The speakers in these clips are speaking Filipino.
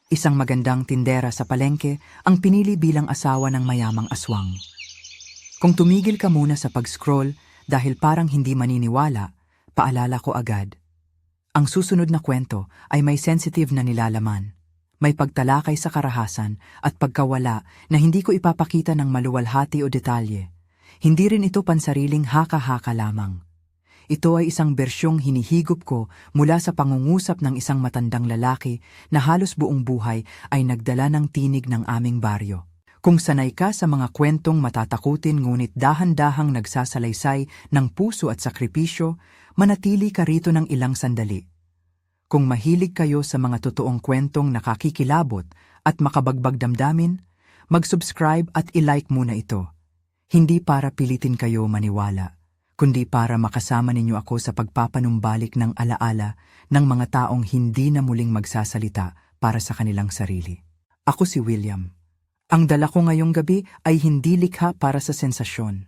isang magandang tindera sa palengke ang pinili bilang asawa ng mayamang aswang. Kung tumigil ka muna sa pag-scroll dahil parang hindi maniniwala, paalala ko agad. Ang susunod na kwento ay may sensitive na nilalaman. May pagtalakay sa karahasan at pagkawala na hindi ko ipapakita ng maluwalhati o detalye. Hindi rin ito pansariling haka-haka lamang. Ito ay isang bersyong hinihigop ko mula sa pangungusap ng isang matandang lalaki na halos buong buhay ay nagdala ng tinig ng aming baryo. Kung sanay ka sa mga kwentong matatakutin ngunit dahan-dahang nagsasalaysay ng puso at sakripisyo, manatili ka rito ng ilang sandali. Kung mahilig kayo sa mga totoong kwentong nakakikilabot at makabagbag damdamin, mag-subscribe at i-like muna ito. Hindi para pilitin kayo maniwala, kundi para makasama ninyo ako sa pagpapanumbalik ng alaala ng mga taong hindi na muling magsasalita para sa kanilang sarili. Ako si William. Ang dala ko ngayong gabi ay hindi likha para sa sensasyon.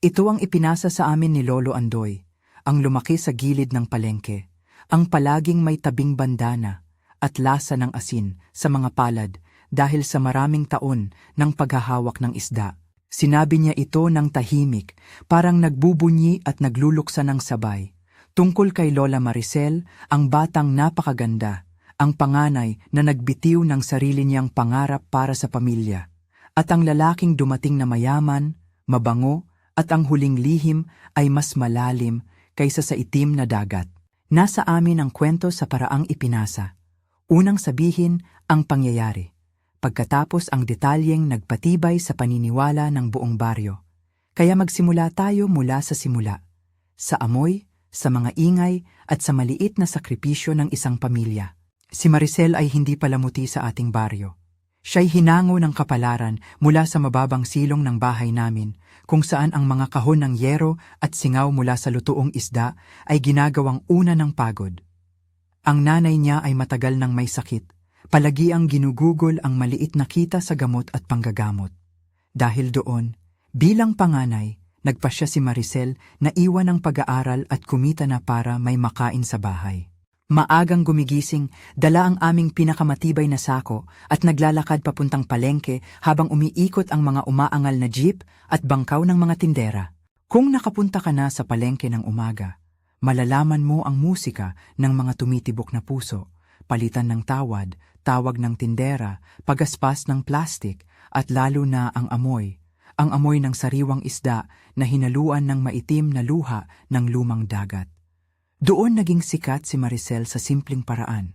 Ito ang ipinasa sa amin ni Lolo Andoy, ang lumaki sa gilid ng palengke, ang palaging may tabing bandana at lasa ng asin sa mga palad dahil sa maraming taon ng paghahawak ng isda. Sinabi niya ito ng tahimik, parang nagbubunyi at nagluluksa ng sabay. Tungkol kay Lola Maricel, ang batang napakaganda, ang panganay na nagbitiw ng sarili niyang pangarap para sa pamilya, at ang lalaking dumating na mayaman, mabango, at ang huling lihim ay mas malalim kaysa sa itim na dagat. Nasa amin ang kwento sa paraang ipinasa. Unang sabihin ang pangyayari. Pagkatapos ang detalyeng nagpatibay sa paniniwala ng buong baryo. Kaya magsimula tayo mula sa simula. Sa amoy, sa mga ingay, at sa maliit na sakripisyo ng isang pamilya. Si Maricel ay hindi palamuti sa ating baryo. Siya'y hinango ng kapalaran mula sa mababang silong ng bahay namin, kung saan ang mga kahon ng yero at singaw mula sa lutuong isda ay ginagawang una ng pagod. Ang nanay niya ay matagal nang may sakit. Palagi ang ginugugol ang maliit na kita sa gamot at panggagamot. Dahil doon, bilang panganay, nagpasya si Maricel na iwan ang pag-aaral at kumita na para may makain sa bahay. Maagang gumigising, dala ang aming pinakamatibay na sako at naglalakad papuntang palengke habang umiikot ang mga umaangal na jeep at bangkaw ng mga tindera. Kung nakapunta ka na sa palengke ng umaga, malalaman mo ang musika ng mga tumitibok na puso, palitan ng tawad, tawag ng tindera, pagaspas ng plastik, at lalo na ang amoy ng sariwang isda na hinaluan ng maitim na luha ng lumang dagat. Doon naging sikat si Maricel sa simpleng paraan.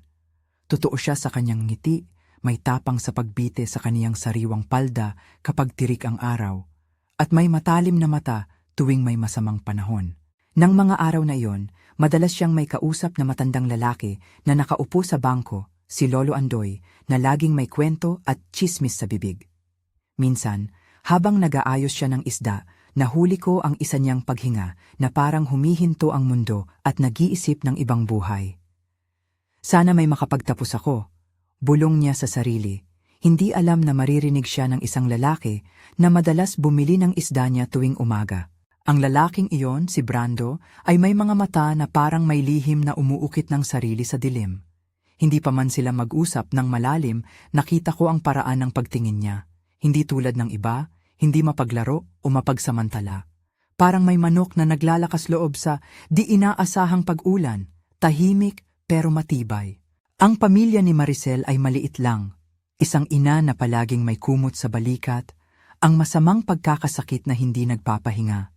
Totoo siya sa kanyang ngiti, may tapang sa pagbite sa kaniyang sariwang palda kapag tirik ang araw, at may matalim na mata tuwing may masamang panahon. Nang mga araw na iyon, madalas siyang may kausap na matandang lalaki na nakaupo sa bangko, si Lolo Andoy, na laging may kwento at tsismis sa bibig. Minsan, habang nag-aayos siya ng isda, nahuli ko ang isa niyang paghinga na parang humihinto ang mundo at nag-iisip ng ibang buhay. Sana may makapagtapos ako, bulong niya sa sarili. Hindi alam na maririnig siya ng isang lalaki na madalas bumili ng isda niya tuwing umaga. Ang lalaking iyon, si Brando, ay may mga mata na parang may lihim na umuukit ng sarili sa dilim. Hindi pa man sila mag-usap ng malalim, nakita ko ang paraan ng pagtingin niya. Hindi tulad ng iba, hindi mapaglaro o mapagsamantala. Parang may manok na naglalakas loob sa di inaasahang pag-ulan, tahimik pero matibay. Ang pamilya ni Maricel ay maliit lang. Isang ina na palaging may kumot sa balikat, ang masamang pagkakasakit na hindi nagpapahinga,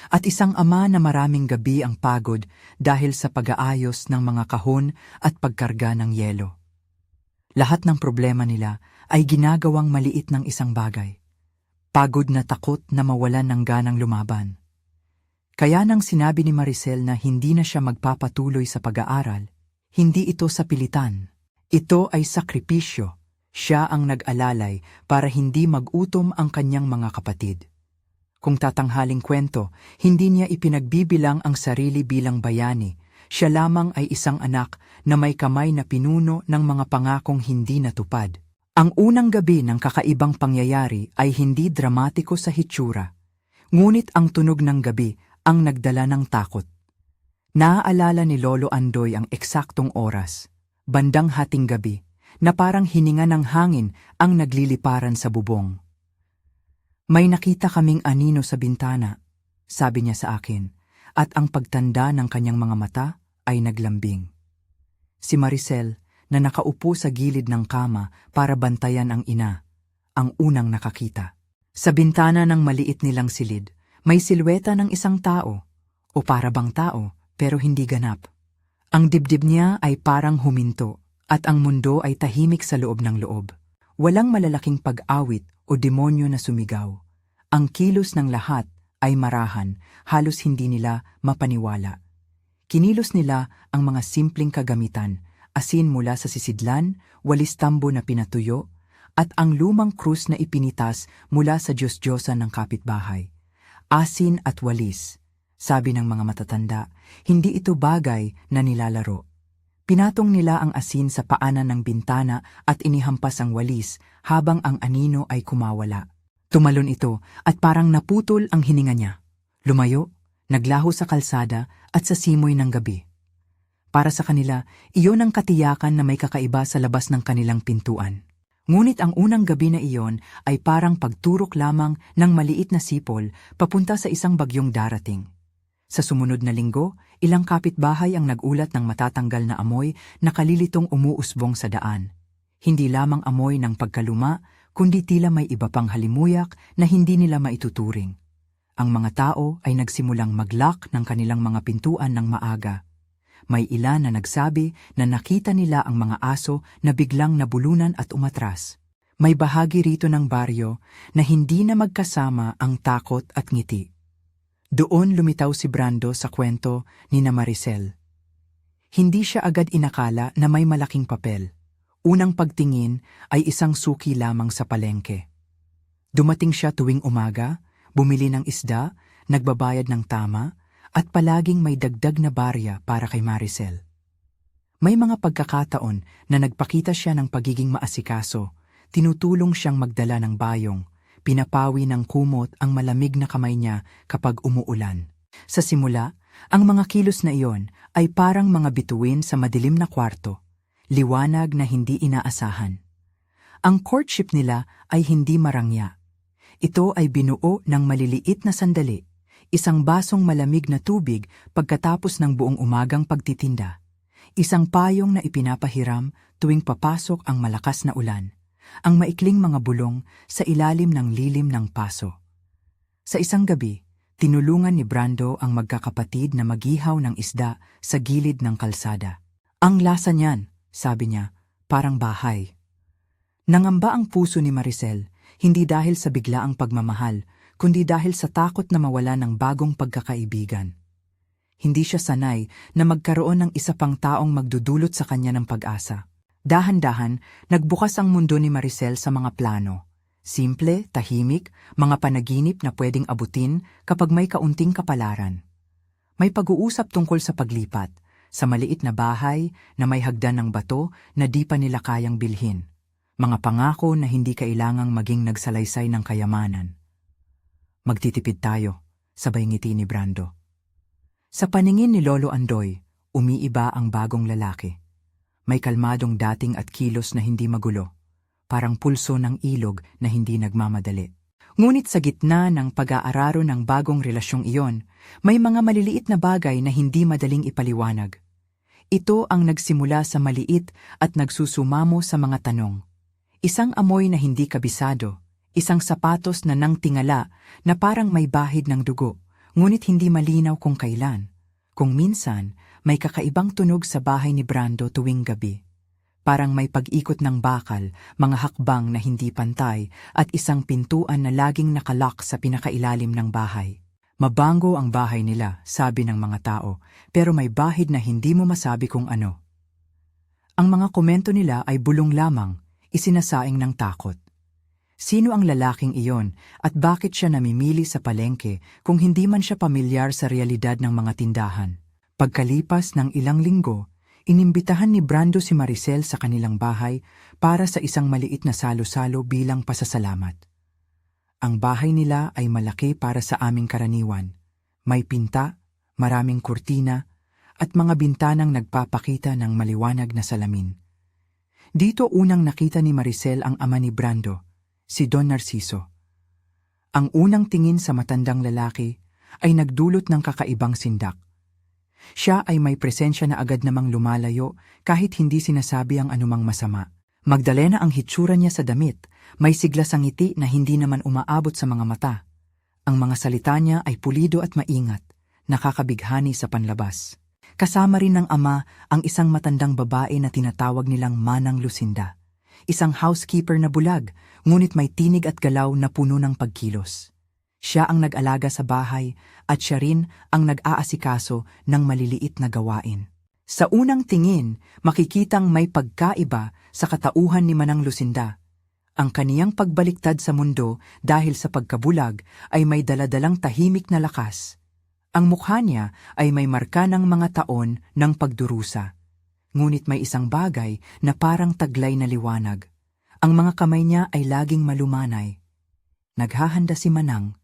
at isang ama na maraming gabi ang pagod dahil sa pag-aayos ng mga kahon at pagkarga ng yelo. Lahat ng problema nila ay ginagawang maliit ng isang bagay. Pagod na takot na mawalan ng ganang lumaban. Kaya nang sinabi ni Maricel na hindi na siya magpapatuloy sa pag-aaral, hindi ito sa pilitan. Ito ay sakripisyo. Siya ang nag-alalay para hindi mag-utom ang kanyang mga kapatid. Kung tatanghaling kwento, hindi niya ipinagbibilang ang sarili bilang bayani. Siya lamang ay isang anak na may kamay na pinuno ng mga pangakong hindi natupad. Ang unang gabi ng kakaibang pangyayari ay hindi dramatiko sa hitsura. Ngunit ang tunog ng gabi ang nagdala ng takot. Naaalala ni Lolo Andoy ang eksaktong oras, bandang hating gabi, na parang hininga ng hangin ang nagliliparan sa bubong. May nakita kaming anino sa bintana, sabi niya sa akin, at ang pagtanda ng kanyang mga mata ay naglambing. Si Maricel, na nakaupo sa gilid ng kama para bantayan ang ina, ang unang nakakita. Sa bintana ng maliit nilang silid, may silweta ng isang tao, o para bang tao, pero hindi ganap. Ang dibdib niya ay parang huminto, at ang mundo ay tahimik sa loob ng loob. Walang malalaking pag-awit o demonyo na sumigaw. Ang kilos ng lahat ay marahan, halos hindi nila mapaniwala. Kinilos nila ang mga simpleng kagamitan, asin mula sa sisidlan, walis tambo na pinatuyo, at ang lumang krus na ipinitas mula sa Diyos-Diyosan ng kapitbahay. Asin at walis, sabi ng mga matatanda, hindi ito bagay na nilalaro. Pinatong nila ang asin sa paanan ng bintana at inihampas ang walis habang ang anino ay kumawala. Tumalon ito at parang naputol ang hininga niya. Lumayo, naglaho sa kalsada at sa simoy ng gabi. Para sa kanila, iyon ang katiyakan na may kakaiba sa labas ng kanilang pintuan. Ngunit ang unang gabi na iyon ay parang pagturok lamang ng maliit na sipol papunta sa isang bagyong darating. Sa sumunod na linggo, ilang kapitbahay ang nagulat ng matatanggal na amoy na kalilitong umuusbong sa daan. Hindi lamang amoy ng pagkaluma, kundi tila may iba pang halimuyak na hindi nila maituturing. Ang mga tao ay nagsimulang mag-lock ng kanilang mga pintuan ng maaga. May ilan na nagsabi na nakita nila ang mga aso na biglang nabulunan at umatras. May bahagi rito ng baryo na hindi na magkasama ang takot at ngiti. Doon lumitaw si Brando sa kwento ni na Maricel. Hindi siya agad inakala na may malaking papel. Unang pagtingin ay isang suki lamang sa palengke. Dumating siya tuwing umaga, bumili ng isda, nagbabayad ng tama, at palaging may dagdag na barya para kay Maricel. May mga pagkakataon na nagpakita siya ng pagiging maasikaso, tinutulong siyang magdala ng bayong, pinapawi ng kumot ang malamig na kamay niya kapag umuulan. Sa simula, ang mga kilos na iyon ay parang mga bituin sa madilim na kwarto, liwanag na hindi inaasahan. Ang courtship nila ay hindi marangya. Ito ay binuo ng maliliit na sandali, isang basong malamig na tubig pagkatapos ng buong umagang pagtitinda, isang payong na ipinapahiram tuwing papasok ang malakas na ulan, ang maikling mga bulong sa ilalim ng lilim ng paso. Sa isang gabi, tinulungan ni Brando ang magkakapatid na magihaw ng isda sa gilid ng kalsada. Ang lasa niyan, sabi niya, parang bahay. Nangamba ang puso ni Maricel, hindi dahil sa biglaang pagmamahal, kundi dahil sa takot na mawala ng bagong pagkakaibigan. Hindi siya sanay na magkaroon ng isa pang taong magdudulot sa kanya ng pag-asa. Dahan-dahan, nagbukas ang mundo ni Maricel sa mga plano. Simple, tahimik, mga panaginip na pwedeng abutin kapag may kaunting kapalaran. May pag-uusap tungkol sa paglipat, sa maliit na bahay na may hagdan ng bato na di pa nila kayang bilhin. Mga pangako na hindi kailangang maging nagsalaysay ng kayamanan. Magtitipid tayo, sabay ngiti ni Brando. Sa paningin ni Lolo Andoy, umiiba ang bagong lalaki. May kalmadong dating at kilos na hindi magulo, parang pulso ng ilog na hindi nagmamadali. Ngunit sa gitna ng pag-aararo ng bagong relasyong iyon, may mga maliliit na bagay na hindi madaling ipaliwanag. Ito ang nagsimula sa maliit at nagsusumamo sa mga tanong. Isang amoy na hindi kabisado, isang sapatos na nangtingala na parang may bahid ng dugo, ngunit hindi malinaw kung kailan. Kung minsan, may kakaibang tunog sa bahay ni Brando tuwing gabi. Parang may pag-ikot ng bakal, mga hakbang na hindi pantay, at isang pintuan na laging nakalock sa pinakailalim ng bahay. Mabango ang bahay nila, sabi ng mga tao, pero may bahid na hindi mo masabi kung ano. Ang mga komento nila ay bulong lamang, isinasaing ng takot. Sino ang lalaking iyon at bakit siya namimili sa palengke kung hindi man siya pamilyar sa realidad ng mga tindahan? Pagkalipas ng ilang linggo, inimbitahan ni Brando si Maricel sa kanilang bahay para sa isang maliit na salo-salo bilang pasasalamat. Ang bahay nila ay malaki para sa aming karaniwan. May pinta, maraming kurtina, at mga bintanang nagpapakita ng maliwanag na salamin. Dito unang nakita ni Maricel ang ama ni Brando, si Don Narciso. Ang unang tingin sa matandang lalaki ay nagdulot ng kakaibang sindak. Siya ay may presensya na agad namang lumalayo kahit hindi sinasabi ang anumang masama. Magdalena ang hitsura niya sa damit, may siglas ang ngiti na hindi naman umaabot sa mga mata. Ang mga salita niya ay pulido at maingat, nakakabighani sa panlabas. Kasama rin ng ama ang isang matandang babae na tinatawag nilang Manang Lucinda. Isang housekeeper na bulag, ngunit may tinig at galaw na puno ng pagkilos. Siya ang nag-alaga sa bahay at siya rin ang nag-aasikaso ng maliliit na gawain. Sa unang tingin, makikitang may pagkaiba sa katauhan ni Manang Lucinda. Ang kaniyang pagbaliktad sa mundo dahil sa pagkabulag ay may daladalang tahimik na lakas. Ang mukha niya ay may marka ng mga taon ng pagdurusa. Ngunit may isang bagay na parang taglay na liwanag. Ang mga kamay niya ay laging malumanay. Naghahanda si Manang,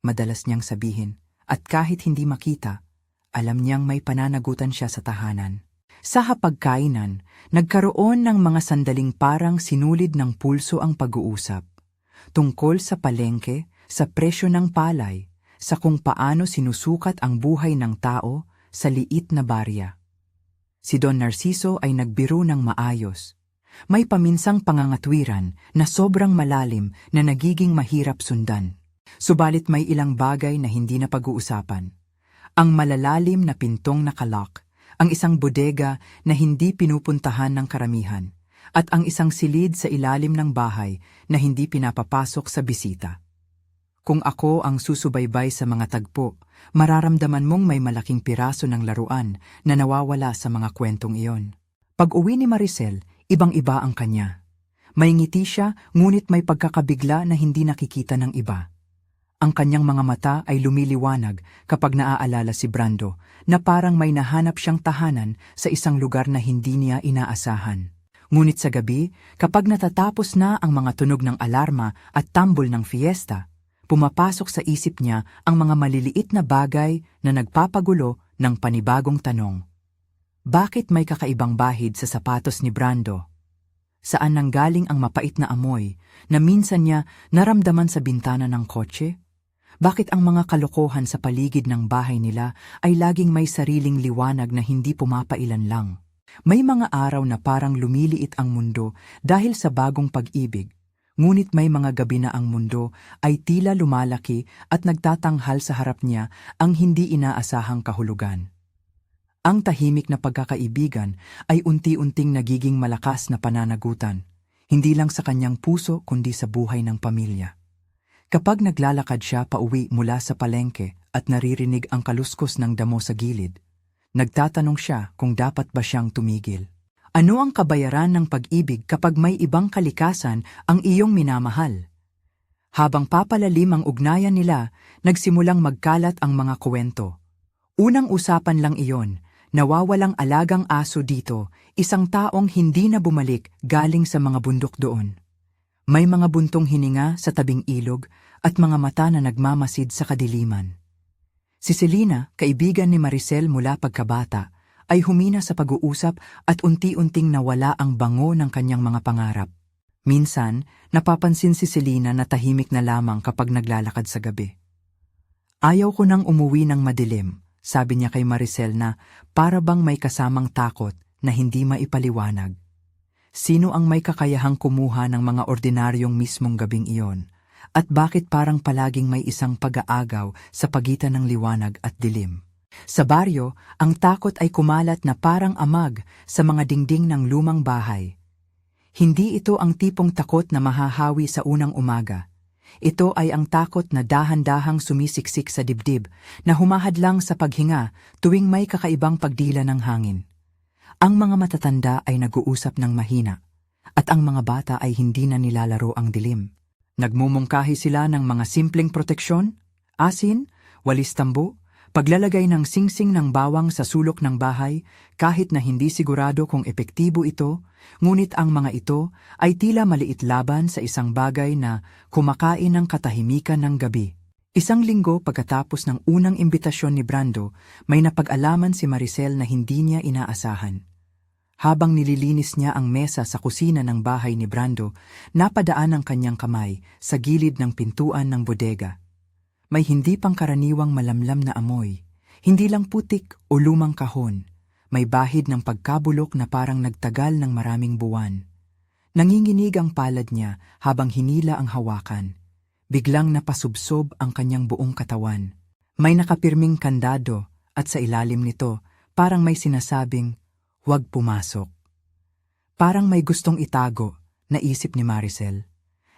madalas niyang sabihin, at kahit hindi makita, alam niyang may pananagutan siya sa tahanan. Sa hapagkainan, nagkaroon ng mga sandaling parang sinulid ng pulso ang pag-uusap. Tungkol sa palengke, sa presyo ng palay, sa kung paano sinusukat ang buhay ng tao sa liit na barya. Si Don Narciso ay nagbiro ng maayos. May paminsang pangangatwiran na sobrang malalim na nagiging mahirap sundan. Subalit may ilang bagay na hindi na pag-uusapan. Ang malalalim na pintong nakalock, ang isang bodega na hindi pinupuntahan ng karamihan, at ang isang silid sa ilalim ng bahay na hindi pinapapasok sa bisita. Kung ako ang susubaybay sa mga tagpo, mararamdaman mong may malaking piraso ng laruan na nawawala sa mga kwentong iyon. Pag-uwi ni Maricel, ibang-iba ang kanya. May ngiti siya, ngunit may pagkakabigla na hindi nakikita ng iba. Ang kanyang mga mata ay lumiliwanag kapag naaalala si Brando, na parang may nahanap siyang tahanan sa isang lugar na hindi niya inaasahan. Ngunit sa gabi, kapag natatapos na ang mga tunog ng alarma at tambol ng fiesta, pumapasok sa isip niya ang mga maliliit na bagay na nagpapagulo ng panibagong tanong. Bakit may kakaibang bahid sa sapatos ni Brando? Saan nanggaling ang mapait na amoy na minsan niya naramdaman sa bintana ng kotse? Bakit ang mga kalokohan sa paligid ng bahay nila ay laging may sariling liwanag na hindi pumapailan lang? May mga araw na parang lumiliit ang mundo dahil sa bagong pag-ibig. Ngunit may mga gabi na ang mundo ay tila lumalaki at nagtatanghal sa harap niya ang hindi inaasahang kahulugan. Ang tahimik na pagkakaibigan ay unti-unting nagiging malakas na pananagutan, hindi lang sa kanyang puso kundi sa buhay ng pamilya. Kapag naglalakad siya pauwi mula sa palengke at naririnig ang kaluskos ng damo sa gilid, nagtatanong siya kung dapat ba siyang tumigil. Ano ang kabayaran ng pag-ibig kapag may ibang kalikasan ang iyong minamahal? Habang papalalim ang ugnayan nila, nagsimulang magkalat ang mga kwento. Unang usapan lang iyon, nawawalang alagang aso dito, isang taong hindi na bumalik galing sa mga bundok doon. May mga buntong hininga sa tabing ilog at mga mata na nagmamasid sa kadiliman. Si Selena, kaibigan ni Maricel mula pagkabata, ay humina sa pag-uusap at unti-unting nawala ang bango ng kanyang mga pangarap. Minsan, napapansin si Selena na tahimik na lamang kapag naglalakad sa gabi. Ayaw ko nang umuwi ng madilim, sabi niya kay Maricel na para bang may kasamang takot na hindi maipaliwanag. Sino ang may kakayahang kumuha ng mga ordinaryong mismong gabing iyon? At bakit parang palaging may isang pag-aagaw sa pagitan ng liwanag at dilim? Sa baryo, ang takot ay kumalat na parang amag sa mga dingding ng lumang bahay. Hindi ito ang tipong takot na mahahawi sa unang umaga. Ito ay ang takot na dahan-dahang sumisiksik sa dibdib, na humahadlang sa paghinga tuwing may kakaibang pagdila ng hangin. Ang mga matatanda ay nag-uusap ng mahina, at ang mga bata ay hindi na nilalaro ang dilim. Nagmumungkahi sila ng mga simpleng proteksyon, asin, walis tambo, paglalagay ng singsing ng bawang sa sulok ng bahay kahit na hindi sigurado kung epektibo ito, ngunit ang mga ito ay tila maliit laban sa isang bagay na kumakain ng katahimikan ng gabi. Isang linggo pagkatapos ng unang imbitasyon ni Brando, may napag-alaman si Maricel na hindi niya inaasahan. Habang nililinis niya ang mesa sa kusina ng bahay ni Brando, napadaan ang kanyang kamay sa gilid ng pintuan ng bodega. May hindi pangkaraniwang malamlam na amoy, hindi lang putik o lumang kahon. May bahid ng pagkabulok na parang nagtagal ng maraming buwan. Nanginginig ang palad niya habang hinila ang hawakan. Biglang napasubsob ang kanyang buong katawan. May nakapirming kandado at sa ilalim nito parang may sinasabing, "Huwag pumasok." Parang may gustong itago, naisip ni Maricel.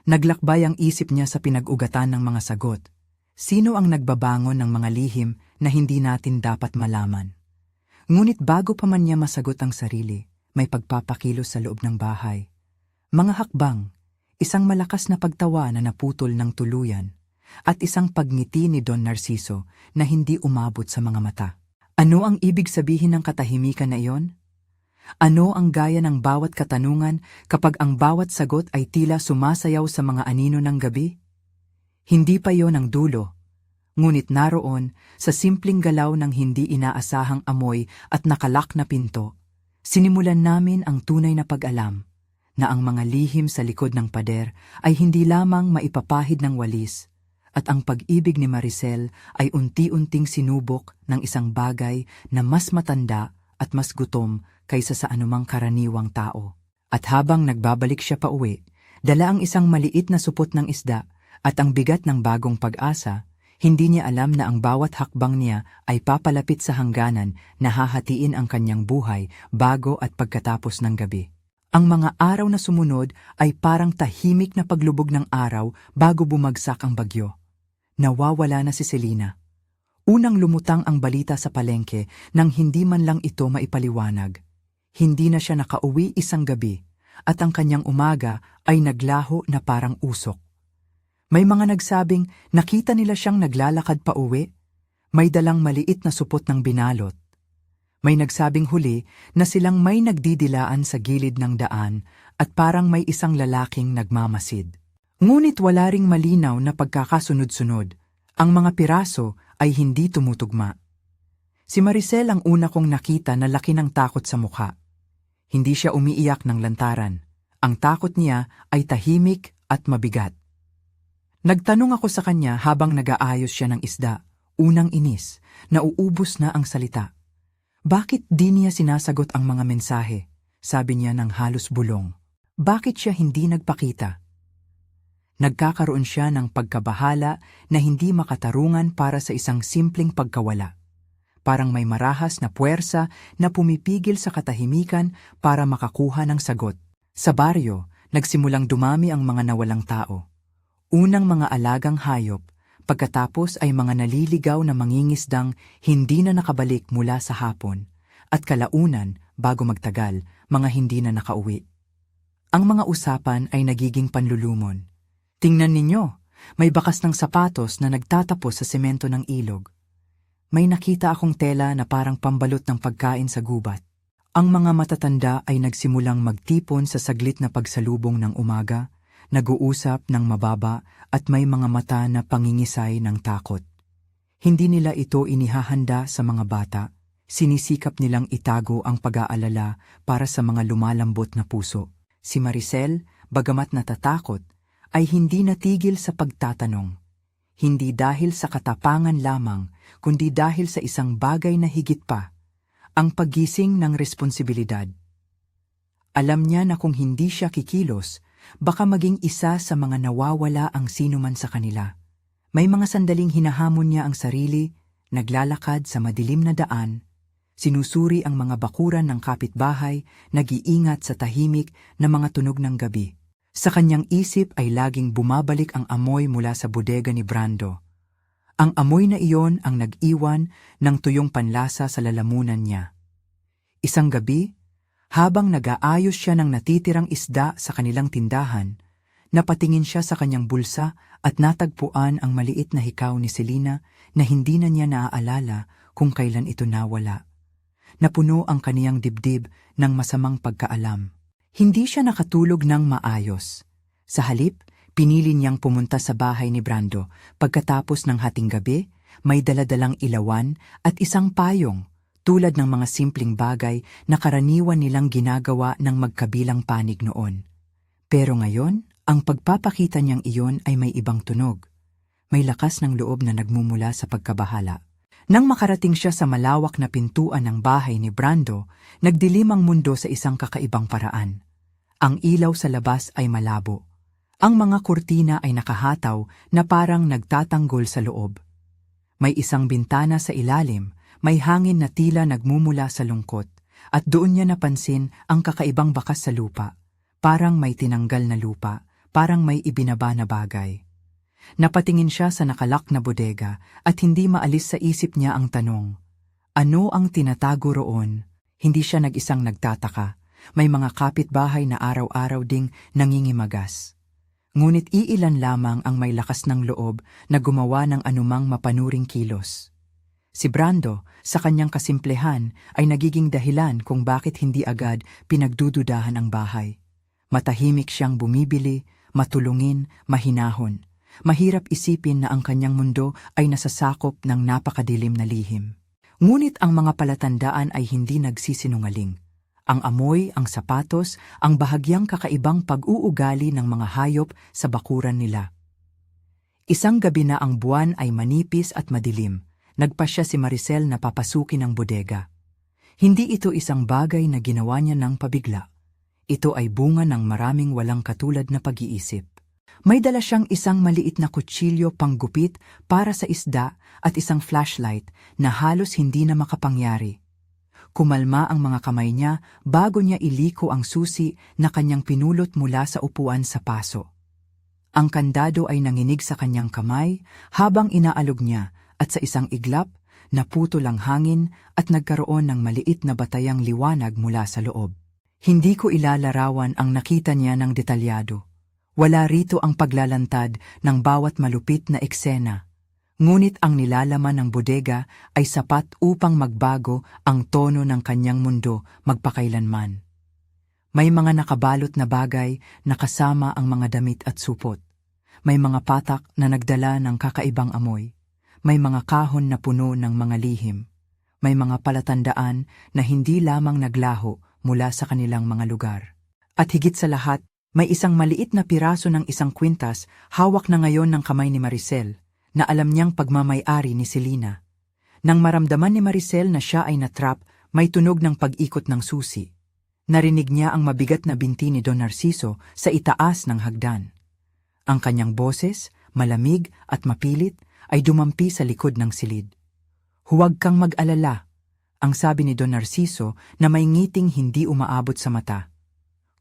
Naglakbay ang isip niya sa pinag-ugatan ng mga sagot. Sino ang nagbabangon ng mga lihim na hindi natin dapat malaman? Ngunit bago pa man niya masagot ang sarili, may pagpapakilos sa loob ng bahay. Mga hakbang, isang malakas na pagtawa na naputol ng tuluyan, at isang pagngiti ni Don Narciso na hindi umabot sa mga mata. Ano ang ibig sabihin ng katahimikan na iyon? Ano ang gaya ng bawat katanungan kapag ang bawat sagot ay tila sumasayaw sa mga anino ng gabi? Hindi pa iyon ang dulo, ngunit naroon sa simpleng galaw ng hindi inaasahang amoy at nakalak na pinto, sinimulan namin ang tunay na pag-alam na ang mga lihim sa likod ng pader ay hindi lamang maipapahid ng walis, at ang pag-ibig ni Maricel ay unti-unting sinubok ng isang bagay na mas matanda at mas gutom kaysa sa anumang karaniwang tao. At habang nagbabalik siya pa uwi, dala ang isang maliit na supot ng isda at ang bigat ng bagong pag-asa, hindi niya alam na ang bawat hakbang niya ay papalapit sa hangganan na hahatiin ang kanyang buhay bago at pagkatapos ng gabi. Ang mga araw na sumunod ay parang tahimik na paglubog ng araw bago bumagsak ang bagyo. Nawawala na si Selina. Unang lumutang ang balita sa palengke nang hindi man lang ito maipaliwanag. Hindi na siya nakauwi isang gabi at ang kanyang umaga ay naglaho na parang usok. May mga nagsabing nakita nila siyang naglalakad pa uwi, may dalang maliit na supot ng binalot. May nagsabing huli na silang may nagdidilaan sa gilid ng daan at parang may isang lalaking nagmamasid. Ngunit wala ring malinaw na pagkakasunod-sunod. Ang mga piraso ay hindi tumutugma. Si Maricel ang una kong nakita na laki ng takot sa mukha. Hindi siya umiiyak ng lantaran. Ang takot niya ay tahimik at mabigat. Nagtanong ako sa kanya habang nag-aayos siya ng isda. Unang inis, nauubos na ang salita. Bakit di niya sinasagot ang mga mensahe? Sabi niya ng halos bulong. Bakit siya hindi nagpakita? Nagkakaroon siya ng pagkabahala na hindi makatarungan para sa isang simpleng pagkawala. Parang may marahas na puwersa na pumipigil sa katahimikan para makakuha ng sagot. Sa baryo, nagsimulang dumami ang mga nawalang tao. Unang mga alagang hayop, pagkatapos ay mga naliligaw na mangingisdang hindi na nakabalik mula sa hapon, at kalaunan, bago magtagal, mga hindi na nakauwi. Ang mga usapan ay nagiging panlulumon. Tingnan ninyo, may bakas ng sapatos na nagtatapos sa semento ng ilog. May nakita akong tela na parang pambalot ng pagkain sa gubat. Ang mga matatanda ay nagsimulang magtipon sa saglit na pagsalubong ng umaga, nag-uusap ng mababa at may mga mata na pangingisay ng takot. Hindi nila ito inihahanda sa mga bata, sinisikap nilang itago ang pag-aalala para sa mga lumalambot na puso. Si Maricel, bagamat natatakot, ay hindi natigil sa pagtatanong. Hindi dahil sa katapangan lamang, kundi dahil sa isang bagay na higit pa, ang paggising ng responsibilidad. Alam niya na kung hindi siya kikilos, baka maging isa sa mga nawawala ang sinuman sa kanila. May mga sandaling hinahamon niya ang sarili, naglalakad sa madilim na daan, sinusuri ang mga bakuran ng kapitbahay, nag-iingat sa tahimik na mga tunog ng gabi. Sa kanyang isip ay laging bumabalik ang amoy mula sa bodega ni Brando. Ang amoy na iyon ang nag-iwan ng tuyong panlasa sa lalamunan niya. Isang gabi, habang nag-aayos siya ng natitirang isda sa kanilang tindahan, napatingin siya sa kanyang bulsa at natagpuan ang maliit na hikaw ni Selina na hindi na niya naaalala kung kailan ito nawala. Napuno ang kaniyang dibdib ng masamang pagkaalam. Hindi siya nakatulog ng maayos. Sa halip, pinili niyang pumunta sa bahay ni Brando. Pagkatapos ng hating gabi, may daladalang ilawan at isang payong, tulad ng mga simpleng bagay na karaniwan nilang ginagawa ng magkabilang panig noon. Pero ngayon, ang pagpapakita niyang iyon ay may ibang tunog. May lakas ng loob na nagmumula sa pagkabahala. Nang makarating siya sa malawak na pintuan ng bahay ni Brando, nagdilim ang mundo sa isang kakaibang paraan. Ang ilaw sa labas ay malabo. Ang mga kurtina ay nakahataw na parang nagtatanggol sa loob. May isang bintana sa ilalim, may hangin na tila nagmumula sa lungkot, at doon niya napansin ang kakaibang bakas sa lupa. Parang may tinanggal na lupa, parang may ibinaba na bagay. Napatingin siya sa nakalak na bodega at hindi maalis sa isip niya ang tanong, ano ang tinatago roon? Hindi siya nag-isang nagtataka. May mga kapitbahay na araw-araw ding nangingimagas. Ngunit iilan lamang ang may lakas ng loob na gumawa ng anumang mapanuring kilos. Si Brando, sa kanyang kasimplehan, ay nagiging dahilan kung bakit hindi agad pinagdududahan ang bahay. Matahimik siyang bumibili, matulungin, mahinahon. Mahirap isipin na ang kanyang mundo ay nasasakop ng napakadilim na lihim. Ngunit ang mga palatandaan ay hindi nagsisinungaling. Ang amoy, ang sapatos, ang bahagyang kakaibang pag-uugali ng mga hayop sa bakuran nila. Isang gabi na ang buwan ay manipis at madilim, nagpasya si Maricel na papasukin ang bodega. Hindi ito isang bagay na ginawa niya ng pabigla. Ito ay bunga ng maraming walang katulad na pag-iisip. May dala siyang isang maliit na kutsilyo panggupit para sa isda at isang flashlight na halos hindi na makapangyari. Kumalma ang mga kamay niya bago niya iliko ang susi na kanyang pinulot mula sa upuan sa paso. Ang kandado ay nanginig sa kanyang kamay habang inaalog niya at sa isang iglap, naputol ang hangin at nagkaroon ng maliit na batayang liwanag mula sa loob. Hindi ko ilalarawan ang nakita niya ng detalyado. Wala rito ang paglalantad ng bawat malupit na eksena. Ngunit ang nilalaman ng bodega ay sapat upang magbago ang tono ng kanyang mundo magpakailanman. May mga nakabalot na bagay na kasama ang mga damit at supot. May mga patak na nagdala ng kakaibang amoy. May mga kahon na puno ng mga lihim. May mga palatandaan na hindi lamang naglaho mula sa kanilang mga lugar. At higit sa lahat, may isang maliit na piraso ng isang kwintas hawak na ngayon ng kamay ni Maricel na alam niyang pagmamay-ari ni Selina. Nang maramdaman ni Maricel na siya ay natrap, may tunog ng pag-ikot ng susi. Narinig niya ang mabigat na binti ni Don Narciso sa itaas ng hagdan. Ang kanyang boses, malamig at mapilit, ay dumampi sa likod ng silid. Huwag kang mag-alala, ang sabi ni Don Narciso na may ngiting hindi umaabot sa mata.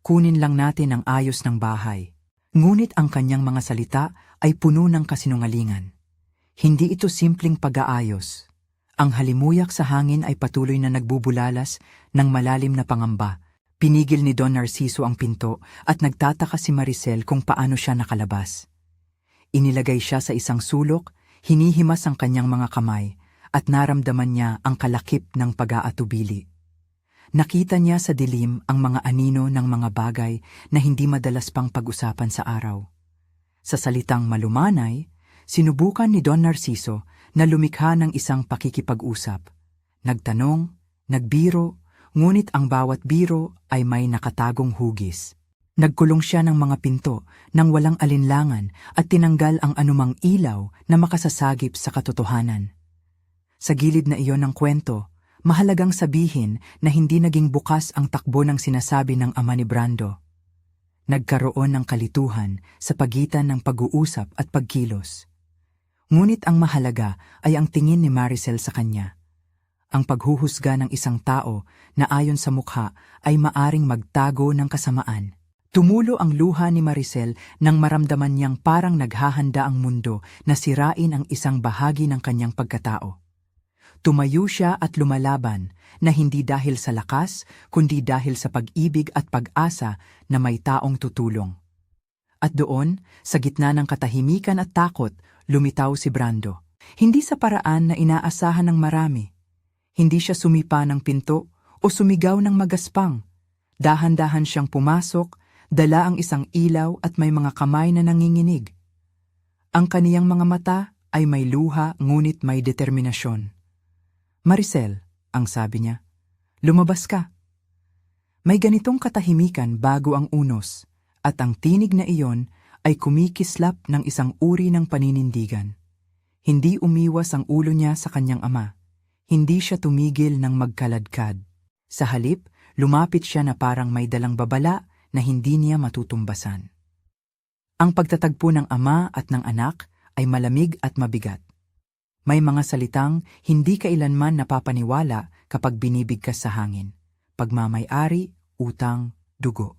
Kunin lang natin ang ayos ng bahay. Ngunit ang kanyang mga salita ay puno ng kasinungalingan. Hindi ito simpleng pag-aayos. Ang halimuyak sa hangin ay patuloy na nagbubulalas ng malalim na pangamba. Pinigil ni Don Narciso ang pinto at nagtataka si Maricel kung paano siya nakalabas. Inilagay siya sa isang sulok, hinihimas ang kanyang mga kamay at naramdaman niya ang kalakip ng pag-aatubili. Nakita niya sa dilim ang mga anino ng mga bagay na hindi madalas pang pag-usapan sa araw. Sa salitang malumanay, sinubukan ni Don Narciso na lumikha ng isang pakikipag-usap. Nagtanong, nagbiro, ngunit ang bawat biro ay may nakatagong hugis. Nagkulong siya ng mga pinto nang walang alinlangan at tinanggal ang anumang ilaw na makasasagip sa katotohanan. Sa gilid na iyon ng kwento, mahalagang sabihin na hindi naging bukas ang takbo ng sinasabi ng ama ni Brando. Nagkaroon ng kalituhan sa pagitan ng pag-uusap at pagkilos. Ngunit ang mahalaga ay ang tingin ni Maricel sa kanya. Ang paghuhusga ng isang tao na ayon sa mukha ay maaring magtago ng kasamaan. Tumulo ang luha ni Maricel nang maramdaman niyang parang naghahanda ang mundo na sirain ang isang bahagi ng kanyang pagkatao. Tumayo siya at lumalaban na hindi dahil sa lakas, kundi dahil sa pag-ibig at pag-asa na may taong tutulong. At doon, sa gitna ng katahimikan at takot, lumitaw si Brando. Hindi sa paraan na inaasahan ng marami. Hindi siya sumipa ng pinto o sumigaw ng magaspang. Dahan-dahan siyang pumasok, dala ang isang ilaw at may mga kamay na nanginginig. Ang kaniyang mga mata ay may luha ngunit may determinasyon. Maricel, ang sabi niya. Lumabas ka. May ganitong katahimikan bago ang unos, at ang tinig na iyon ay kumikislap ng isang uri ng paninindigan. Hindi umiwas ang ulo niya sa kanyang ama. Hindi siya tumigil ng magkaladkad. Sa halip, lumapit siya na parang may dalang babala na hindi niya matutumbasan. Ang pagtatagpo ng ama at ng anak ay malamig at mabigat. May mga salitang hindi kailanman napapaniwala kapag binibigkas sa hangin. Pagmamay-ari, utang, dugo.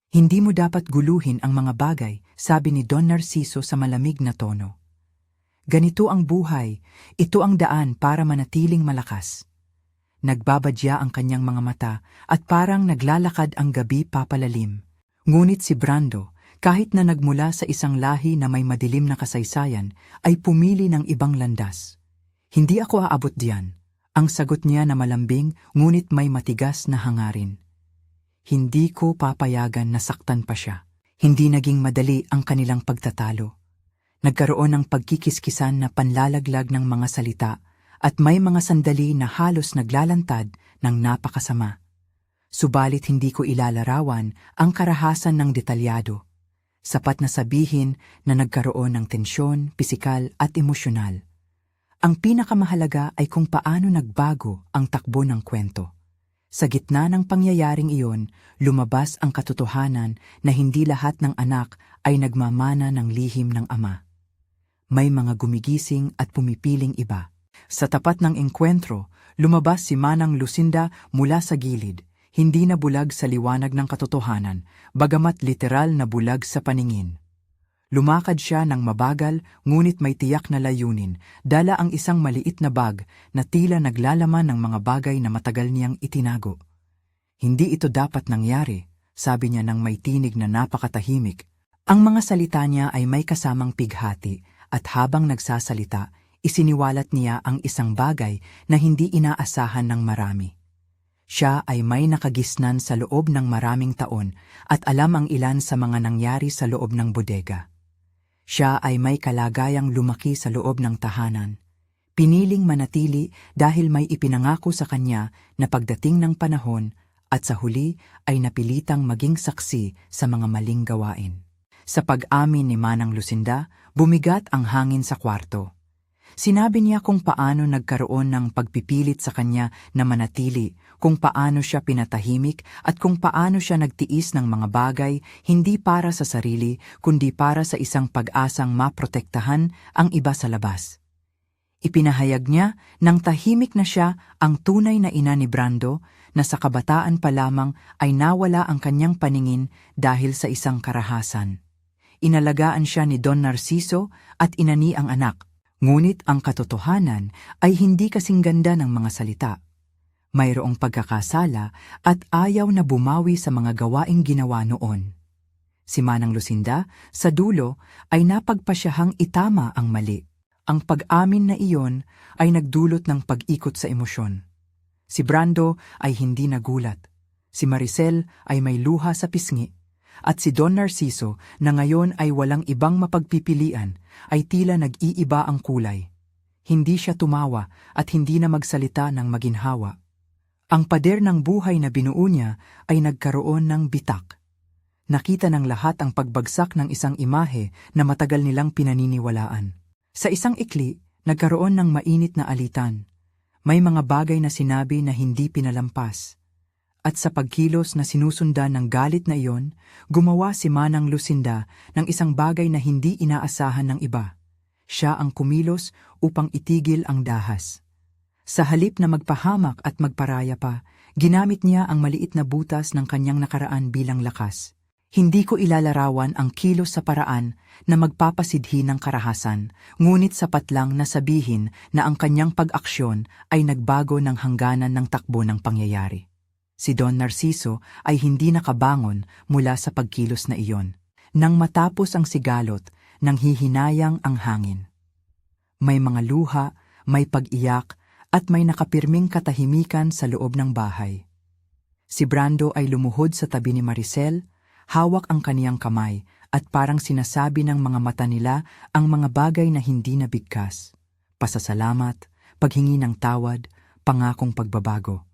Hindi mo dapat guluhin ang mga bagay, sabi ni Don Narciso sa malamig na tono. Ganito ang buhay, ito ang daan para manatiling malakas. Nagbabadya ang kanyang mga mata at parang naglalakad ang gabi papalalim. Ngunit si Brando, kahit na nagmula sa isang lahi na may madilim na kasaysayan, ay pumili ng ibang landas. Hindi ako aabot diyan, ang sagot niya na malambing ngunit may matigas na hangarin. Hindi ko papayagan na saktan pa siya. Hindi naging madali ang kanilang pagtatalo. Nagkaroon ng pagkikiskisan na panlalaglag ng mga salita at may mga sandali na halos naglalantad ng napakasama. Subalit hindi ko ilalarawan ang karahasan ng detalyado. Sapat na sabihin na nagkaroon ng tensyon, pisikal at emosyonal. Ang pinakamahalaga ay kung paano nagbago ang takbo ng kwento. Sa gitna ng pangyayaring iyon, lumabas ang katotohanan na hindi lahat ng anak ay nagmamana ng lihim ng ama. May mga gumigising at pumipiling iba. Sa tapat ng engkwentro, lumabas si Manang Lucinda mula sa gilid, hindi na bulag sa liwanag ng katotohanan, bagamat literal na bulag sa paningin. Lumakad siya ng mabagal, ngunit may tiyak na layunin, dala ang isang maliit na bag na tila naglalaman ng mga bagay na matagal niyang itinago. Hindi ito dapat nangyari, sabi niya ng may tinig na napakatahimik. Ang mga salita niya ay may kasamang pighati, at habang nagsasalita, isiniwalat niya ang isang bagay na hindi inaasahan ng marami. Siya ay may nakagisnan sa loob ng maraming taon at alam ang ilan sa mga nangyari sa loob ng bodega. Siya ay may kalagayang lumaki sa loob ng tahanan. Piniling manatili dahil may ipinangako sa kanya na pagdating ng panahon at sa huli ay napilitang maging saksi sa mga maling gawain. Sa pag-amin ni Manang Lucinda, bumigat ang hangin sa kwarto. Sinabi niya kung paano nagkaroon ng pagpipilit sa kanya na manatili, kung paano siya pinatahimik at kung paano siya nagtiis ng mga bagay hindi para sa sarili kundi para sa isang pag-asang maprotektahan ang iba sa labas. Ipinahayag niya nang tahimik na siya ang tunay na ina ni Brando na sa kabataan pa lamang ay nawala ang kanyang paningin dahil sa isang karahasan. Inalagaan siya ni Don Narciso at inani ang anak. Ngunit ang katotohanan ay hindi kasing ganda ng mga salita. Mayroong pagkakasala at ayaw na bumawi sa mga gawaing ginawa noon. Si Manang Lucinda, sa dulo, ay napagpasyahang itama ang mali. Ang pag-amin na iyon ay nagdulot ng pag-ikot sa emosyon. Si Brando ay hindi nagulat. Si Maricel ay may luha sa pisngi. At si Don Narciso, na ngayon ay walang ibang mapagpipilian, ay tila nag-iiba ang kulay. Hindi siya tumawa at hindi na magsalita ng maginhawa. Ang pader ng buhay na binuo niya ay nagkaroon ng bitak. Nakita ng lahat ang pagbagsak ng isang imahe na matagal nilang pinaniniwalaan. Sa isang ikli, nagkaroon ng mainit na alitan. May mga bagay na sinabi na hindi pinalampas. At sa pagkilos na sinusundan ng galit na iyon, gumawa si Manang Lucinda ng isang bagay na hindi inaasahan ng iba. Siya ang kumilos upang itigil ang dahas. Sa halip na magpahamak at magparaya pa, ginamit niya ang maliit na butas ng kanyang nakaraan bilang lakas. Hindi ko ilalarawan ang kilos sa paraan na magpapasidhi ng karahasan, ngunit sapat lang na sabihin na ang kanyang pag-aksyon ay nagbago ng hangganan ng takbo ng pangyayari. Si Don Narciso ay hindi nakabangon mula sa pagkilos na iyon. Nang matapos ang sigalot, nang hihinayang ang hangin. May mga luha, may pag-iyak, at may nakapirming katahimikan sa loob ng bahay. Si Brando ay lumuhod sa tabi ni Maricel, hawak ang kaniyang kamay, at parang sinasabi ng mga mata nila ang mga bagay na hindi nabigkas. Pasasalamat, paghingi ng tawad, pangakong pagbabago.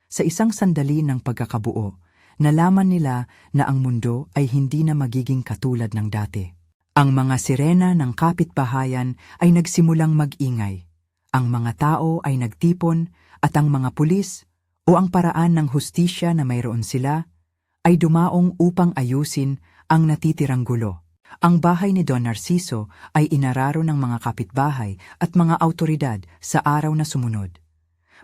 Sa isang sandali ng pagkakabuo, nalaman nila na ang mundo ay hindi na magiging katulad ng dati. Ang mga sirena ng kapitbahayan ay nagsimulang mag-ingay. Ang mga tao ay nagtipon at ang mga pulis o ang paraan ng hustisya na mayroon sila ay dumaong upang ayusin ang natitirang gulo. Ang bahay ni Don Narciso ay inararo ng mga kapitbahay at mga autoridad sa araw na sumunod.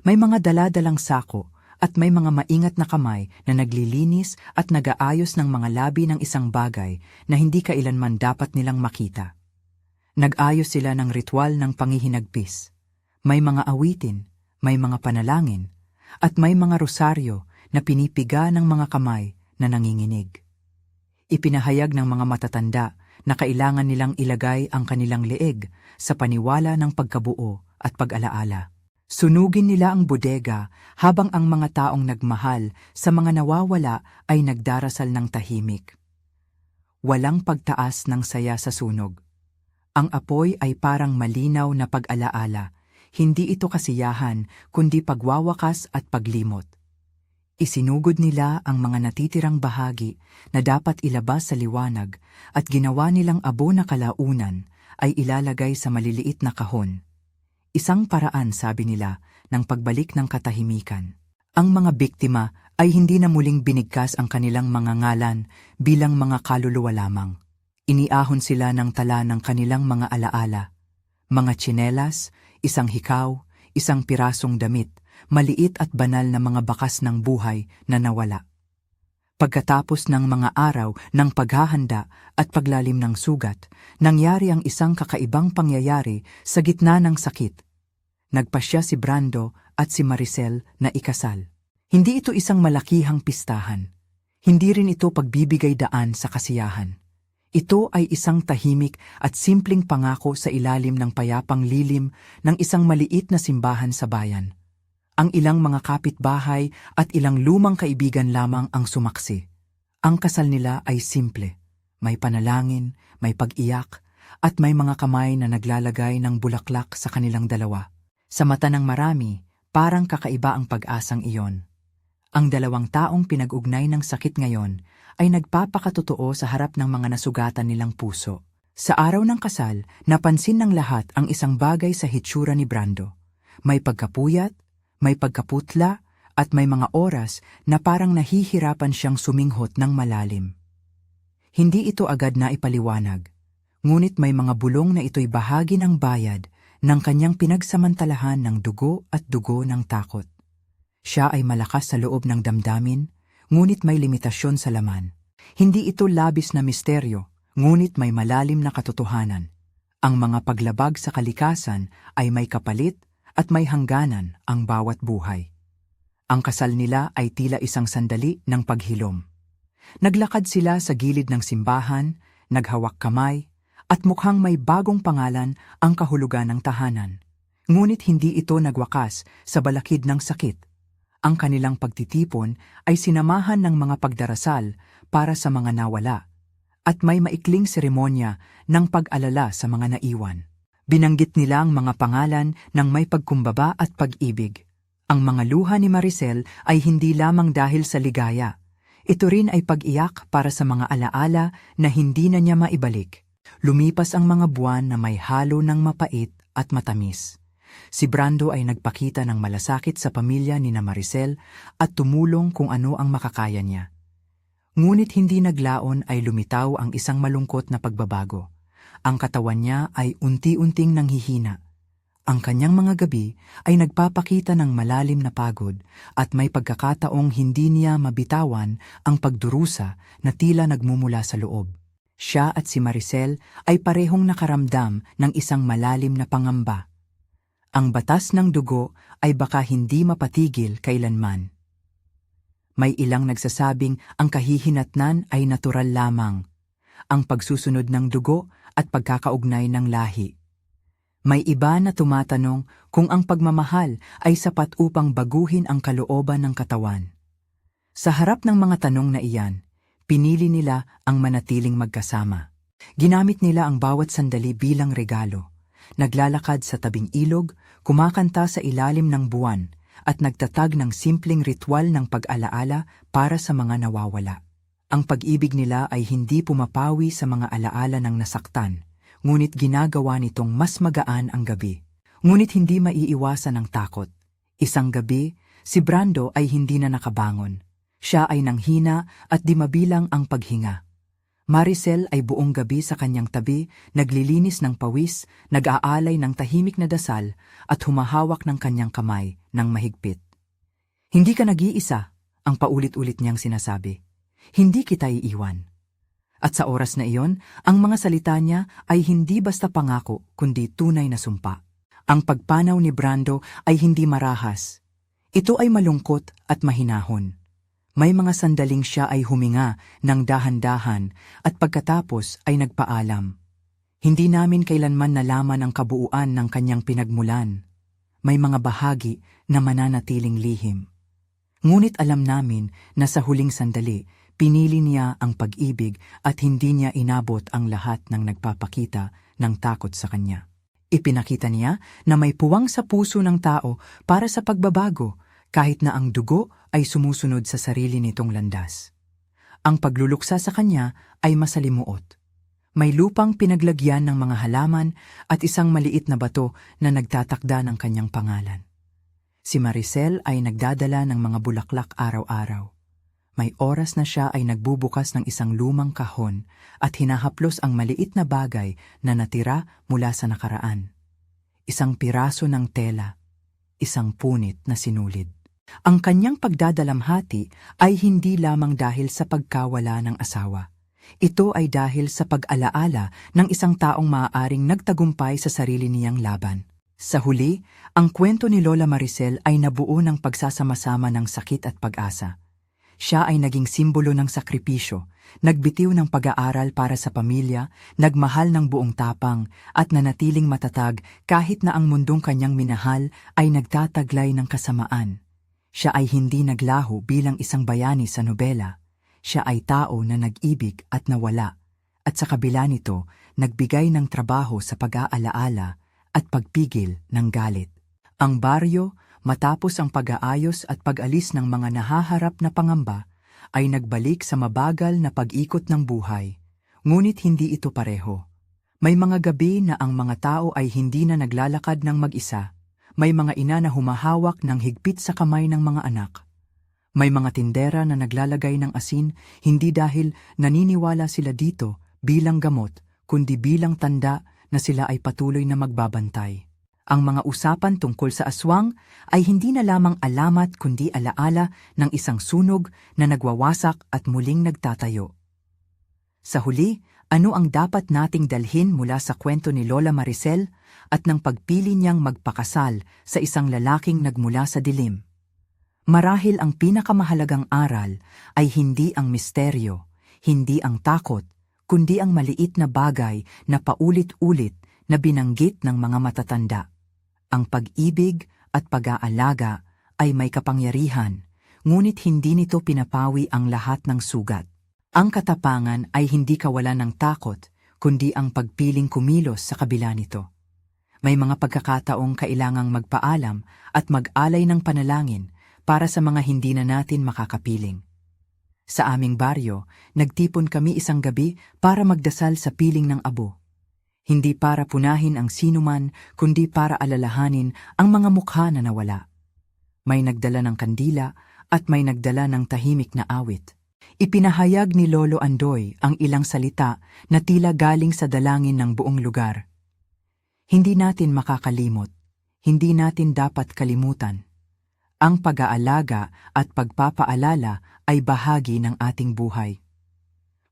May mga dala-dalang sako at may mga maingat na kamay na naglilinis at nag-aayos ng mga labi ng isang bagay na hindi kailanman dapat nilang makita. Nag-ayos sila ng ritual ng panghihinagpis. May mga awitin, may mga panalangin, at may mga rosaryo na pinipiga ng mga kamay na nanginginig. Ipinahayag ng mga matatanda na kailangan nilang ilagay ang kanilang leeg sa paniwala ng pagkabuo at pag-alaala. Sunugin nila ang bodega habang ang mga taong nagmahal sa mga nawawala ay nagdarasal ng tahimik. Walang pagtaas ng saya sa sunog. Ang apoy ay parang malinaw na pag-alaala. Hindi ito kasiyahan kundi pagwawakas at paglimot. Isinugod nila ang mga natitirang bahagi na dapat ilabas sa liwanag at ginawa nilang abo na kalaunan ay ilalagay sa maliliit na kahon. Isang paraan, sabi nila, ng pagbalik ng katahimikan. Ang mga biktima ay hindi na muling binigkas ang kanilang mga ngalan bilang mga kaluluwa lamang. Iniahon sila ng tala ng kanilang mga alaala. Mga tsinelas, isang hikaw, isang pirasong damit, maliit at banal na mga bakas ng buhay na nawala. Pagkatapos ng mga araw ng paghahanda at paglalim ng sugat, nangyari ang isang kakaibang pangyayari sa gitna ng sakit. Nagpasya si Brando at si Maricel na ikasal. Hindi ito isang malakihang pistahan. Hindi rin ito pagbibigay daan sa kasiyahan. Ito ay isang tahimik at simpleng pangako sa ilalim ng payapang lilim ng isang maliit na simbahan sa bayan. Ang ilang mga kapitbahay at ilang lumang kaibigan lamang ang sumaksi. Ang kasal nila ay simple. May panalangin, may pag-iyak, at may mga kamay na naglalagay ng bulaklak sa kanilang dalawa. Sa mata ng marami, parang kakaiba ang pag-asang iyon. Ang dalawang taong pinag-ugnay ng sakit ngayon ay nagpapakatotoo sa harap ng mga nasugatan nilang puso. Sa araw ng kasal, napansin ng lahat ang isang bagay sa hitsura ni Brando. May pagkapuyat, may pagkaputla, at may mga oras na parang nahihirapan siyang suminghot ng malalim. Hindi ito agad na ipaliwanag, ngunit may mga bulong na ito'y bahagi ng bayad ng kanyang pinagsamantalahan ng dugo at dugo ng takot. Siya ay malakas sa loob ng damdamin, ngunit may limitasyon sa laman. Hindi ito labis na misteryo, ngunit may malalim na katotohanan. Ang mga paglabag sa kalikasan ay may kapalit at may hangganan ang bawat buhay. Ang kasal nila ay tila isang sandali ng paghilom. Naglakad sila sa gilid ng simbahan, naghawak kamay, at mukhang may bagong pangalan ang kahulugan ng tahanan. Ngunit hindi ito nagwakas sa balakid ng sakit. Ang kanilang pagtitipon ay sinamahan ng mga pagdarasal para sa mga nawala, at may maikling seremonya ng pag-alala sa mga naiwan. Binanggit nila ang mga pangalan ng may pagkumbaba at pag-ibig. Ang mga luha ni Maricel ay hindi lamang dahil sa ligaya. Ito rin ay pag-iyak para sa mga alaala na hindi na niya maibalik. Lumipas ang mga buwan na may halo ng mapait at matamis. Si Brando ay nagpakita ng malasakit sa pamilya ni Maricel at tumulong kung ano ang makakaya niya. Ngunit hindi naglaon ay lumitaw ang isang malungkot na pagbabago. Ang katawan niya ay unti-unting nanghihina. Ang kanyang mga gabi ay nagpapakita ng malalim na pagod at may pagkakataong hindi niya mabitawan ang pagdurusa na tila nagmumula sa loob. Siya at si Maricel ay parehong nakaramdam ng isang malalim na pangamba. Ang batas ng dugo ay baka hindi mapatigil kailanman. May ilang nagsasabing ang kahihinatnan ay natural lamang, ang pagsusunod ng dugo at pagkakaugnay ng lahi. May iba na tumatanong kung ang pagmamahal ay sapat upang baguhin ang kalooban ng katawan. Sa harap ng mga tanong na iyan, pinili nila ang manatiling magkasama. Ginamit nila ang bawat sandali bilang regalo. Naglalakad sa tabing ilog, kumakanta sa ilalim ng buwan, at nagtatag ng simpleng ritual ng pag-alaala para sa mga nawawala. Ang pag-ibig nila ay hindi pumapawi sa mga alaala ng nasaktan, ngunit ginagawa nitong mas magaan ang gabi. Ngunit hindi maiiwasan ang takot. Isang gabi, si Brando ay hindi na nakabangon. Siya ay nanghina at di mabilang ang paghinga. Maricel ay buong gabi sa kanyang tabi, naglilinis ng pawis, nag-aalay ng tahimik na dasal at humahawak ng kanyang kamay ng mahigpit. Hindi ka nag-iisa, ang paulit-ulit niyang sinasabi. Hindi kita iiwan. At sa oras na iyon, ang mga salita niya ay hindi basta pangako kundi tunay na sumpa. Ang pagpanaw ni Brando ay hindi marahas. Ito ay malungkot at mahinahon. May mga sandaling siya ay huminga ng dahan-dahan at pagkatapos ay nagpaalam. Hindi namin kailanman nalaman ang kabuuan ng kanyang pinagmulan. May mga bahagi na mananatiling lihim. Ngunit alam namin na sa huling sandali, pinili niya ang pag-ibig at hindi niya inabot ang lahat ng nagpapakita ng takot sa kanya. Ipinakita niya na may puwang sa puso ng tao para sa pagbabago kahit na ang dugo ay sumusunod sa sarili nitong landas. Ang pagluluksa sa kanya ay masalimuot. May lupang pinaglagyan ng mga halaman at isang maliit na bato na nagtatakda ng kanyang pangalan. Si Maricel ay nagdadala ng mga bulaklak araw-araw. May oras na siya ay nagbubukas ng isang lumang kahon at hinahaplos ang maliit na bagay na natira mula sa nakaraan. Isang piraso ng tela, isang punit na sinulid. Ang kanyang pagdadalamhati ay hindi lamang dahil sa pagkawala ng asawa. Ito ay dahil sa pag-alaala ng isang taong maaaring nagtagumpay sa sarili niyang laban. Sa huli, ang kwento ni Lola Maricel ay nabuo ng pagsasama-sama ng sakit at pag-asa. Siya ay naging simbolo ng sakripisyo, nagbitiw ng pag-aaral para sa pamilya, nagmahal ng buong tapang, at nanatiling matatag kahit na ang mundong kanyang minahal ay nagtataglay ng kasamaan. Siya ay hindi naglaho bilang isang bayani sa nobela. Siya ay tao na nag-ibig at nawala, at sa kabila nito, nagbigay ng trabaho sa pag-aalaala at pagpigil ng galit. Ang baryo, matapos ang pag-aayos at pag-alis ng mga nahaharap na pangamba, ay nagbalik sa mabagal na pag-ikot ng buhay. Ngunit hindi ito pareho. May mga gabi na ang mga tao ay hindi na naglalakad ng mag-isa. May mga ina na humahawak ng higpit sa kamay ng mga anak. May mga tindera na naglalagay ng asin hindi dahil naniniwala sila dito bilang gamot, kundi bilang tanda na sila ay patuloy na magbabantay. Ang mga usapan tungkol sa aswang ay hindi na lamang alamat kundi alaala ng isang sunog na nagwawasak at muling nagtatayo. Sa huli, ano ang dapat nating dalhin mula sa kwento ni Lola Maricel at ng pagpili niyang magpakasal sa isang lalaking nagmula sa dilim? Marahil ang pinakamahalagang aral ay hindi ang misteryo, hindi ang takot, kundi ang maliit na bagay na paulit-ulit na binanggit ng mga matatanda. Ang pag-ibig at pag-aalaga ay may kapangyarihan, ngunit hindi nito pinapawi ang lahat ng sugat. Ang katapangan ay hindi kawalan ng takot, kundi ang pagpiling kumilos sa kabila nito. May mga pagkakataong kailangang magpaalam at mag-alay ng panalangin para sa mga hindi na natin makakapiling. Sa aming baryo, nagtipon kami isang gabi para magdasal sa piling ng abo. Hindi para punahin ang sinuman, kundi para alalahanin ang mga mukha na nawala. May nagdala ng kandila at may nagdala ng tahimik na awit. Ipinahayag ni Lolo Andoy ang ilang salita na tila galing sa dalangin ng buong lugar. Hindi natin makakalimot, hindi natin dapat kalimutan. Ang pag-aalaga at pagpapaalala ay bahagi ng ating buhay.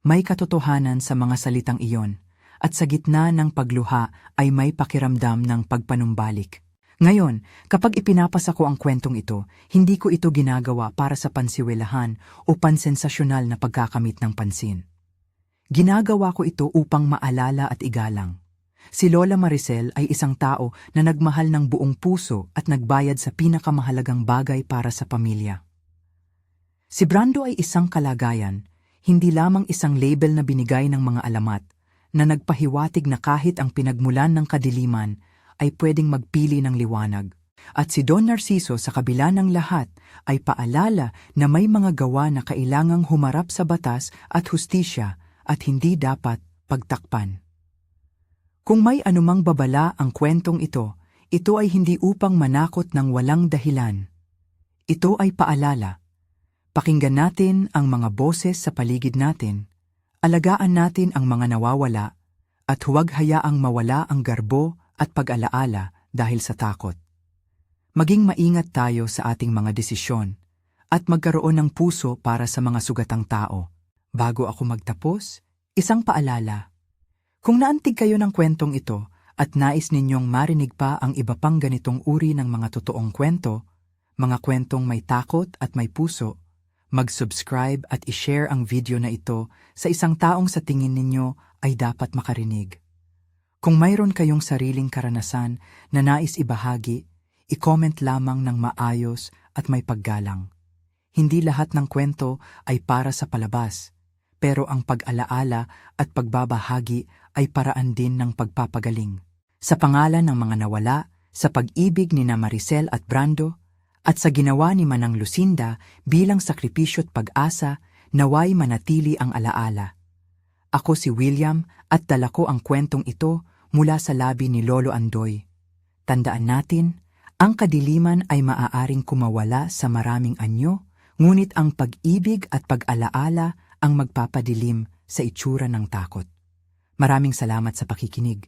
May katotohanan sa mga salitang iyon. At sa gitna ng pagluha ay may pakiramdam ng pagpanumbalik. Ngayon, kapag ipinapasa ko ang kwentong ito, hindi ko ito ginagawa para sa pansiwelahan o pansensasyonal na pagkakamit ng pansin. Ginagawa ko ito upang maalala at igalang. Si Lola Maricel ay isang tao na nagmahal ng buong puso at nagbayad sa pinakamahalagang bagay para sa pamilya. Si Brando ay isang kalagayan, hindi lamang isang label na binigay ng mga alamat, na nagpahiwatig na kahit ang pinagmulan ng kadiliman ay pwedeng magpili ng liwanag. At si Don Narciso sa kabila ng lahat ay paalala na may mga gawa na kailangang humarap sa batas at hustisya at hindi dapat pagtakpan. Kung may anumang babala ang kwentong ito ay hindi upang manakot ng walang dahilan. Ito ay paalala. Pakinggan natin ang mga boses sa paligid natin, alagaan natin ang mga nawawala, at huwag hayaang mawala ang garbo at pag-alaala dahil sa takot. Maging maingat tayo sa ating mga desisyon at magkaroon ng puso para sa mga sugatang tao. Bago ako magtapos, isang paalala. Kung naantig kayo ng kwentong ito at nais ninyong marinig pa ang iba pang ganitong uri ng mga totoong kwento, mga kwentong may takot at may puso, mag-subscribe at i-share ang video na ito sa isang taong sa tingin ninyo ay dapat makarinig. Kung mayroon kayong sariling karanasan na nais ibahagi, i-comment lamang ng maayos at may paggalang. Hindi lahat ng kwento ay para sa palabas, pero ang pag-alaala at pagbabahagi ay paraan din ng pagpapagaling. Sa pangalan ng mga nawala, sa pag-ibig ni Maricel at Brando, at sa ginawa ni Manang Lucinda bilang sakripisyo't pag-asa, naway manatili ang alaala. Ako si William at dala ko ang kwentong ito mula sa labi ni Lolo Andoy. Tandaan natin, ang kadiliman ay maaaring kumawala sa maraming anyo, ngunit ang pag-ibig at pag-alaala ang magpapadilim sa itsura ng takot. Maraming salamat sa pakikinig.